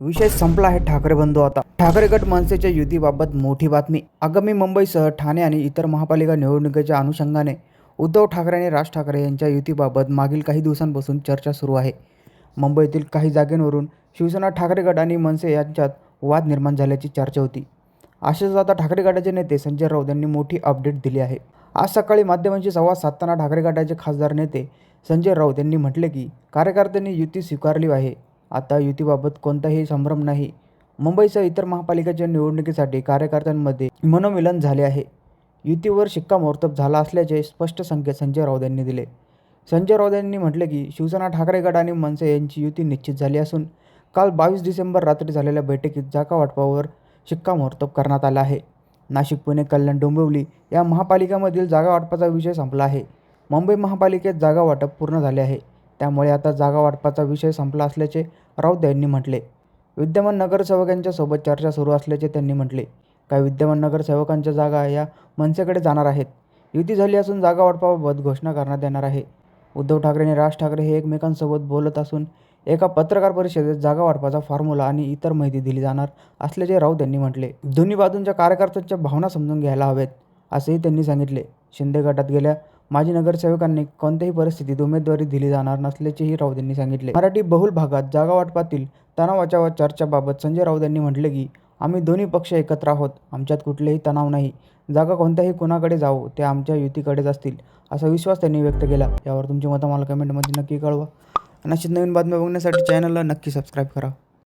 विषय संपला आहे ठाकरे बंधू आता. ठाकरे गट मनसेच्या युतीबाबत मोठी बातमी. आगामी मुंबईसह ठाणे आणि इतर महापालिका निवडणुकीच्या अनुषंगाने उद्धव ठाकरे आणि राज ठाकरे यांच्या युतीबाबत मागील काही दिवसांपासून चर्चा सुरू आहे. मुंबईतील काही जागांवरून शिवसेना ठाकरे गट आणि मनसे यांच्यात वाद निर्माण झाल्याची चर्चा होती. अशाच आता ठाकरे गटाचे नेते संजय राऊत यांनी मोठी अपडेट दिली आहे. आज सकाळी माध्यमांशी संवाद साधताना ठाकरे गटाचे खासदार नेते संजय राऊत यांनी म्हटले की कार्यकर्त्यांनी युती स्वीकारली आहे. आता युतीबाबत कोणताही संभ्रम नाही. मुंबईसह इतर महापालिकेच्या निवडणुकीसाठी कार्यकर्त्यांमध्ये मनोमिलन झाले आहे. युतीवर शिक्कामोर्तब झाला असल्याचे स्पष्ट संकेत संजय राऊत यांनी दिले. संजय राऊत यांनी म्हटले की शिवसेना ठाकरे गट आणि मनसे यांची युती निश्चित झाली असून काल 22 डिसेंबर रात्री झालेल्या बैठकीत जागा वाटपावर शिक्कामोर्तब करण्यात आला आहे. नाशिक, पुणे, कल्याण, डोंबिवली या महापालिकांमधील जागा वाटपाचा विषय संपला आहे. मुंबई महापालिकेत जागा वाटप पूर्ण झाले आहे. त्यामुळे आता जागा वाटपाचा विषय संपला असल्याचे राऊत यांनी म्हटले. विद्यमान नगरसेवकांच्या सोबत चर्चा सुरू असल्याचे त्यांनी म्हटले. काही विद्यमान नगरसेवकांच्या जागा या मनसेकडे जाणार आहेत. युती झाली असून जागा वाटपाबाबत घोषणा करण्यात येणार आहे. उद्धव ठाकरे आणि राज ठाकरे हे एकमेकांसोबत बोलत असून एका पत्रकार परिषदेत जागा वाटपाचा फॉर्म्युला आणि इतर माहिती दिली जाणार असल्याचे राऊत यांनी म्हटले. दोन्ही बाजूंच्या कार्यकर्त्यांच्या भावना समजून घ्यायला हवेत असेही त्यांनी सांगितले. शिंदे गटात गेल्या माजी नगरसेवकांनी कोणत्याही परिस्थितीत उमेदवारी दिली जाणार नसल्याचेही राऊत यांनी सांगितले. मराठी बहुल भागात जागा वाटपातील तणावाच्या चर्चाबाबत संजय राऊत यांनी म्हटले की आम्ही दोन्ही पक्ष एकत्र आहोत. आमच्यात कुठलेही तणाव नाही. जागा कोणत्याही कुणाकडे जावो ते आमच्या युतीकडेच असतील असा विश्वास त्यांनी व्यक्त केला. यावर तुमचे मत मला कमेंटमध्ये नक्की कळवा. आणि अशीच नवीन बातम्या बघण्यासाठी चॅनलला नक्की सबस्क्राईब करा.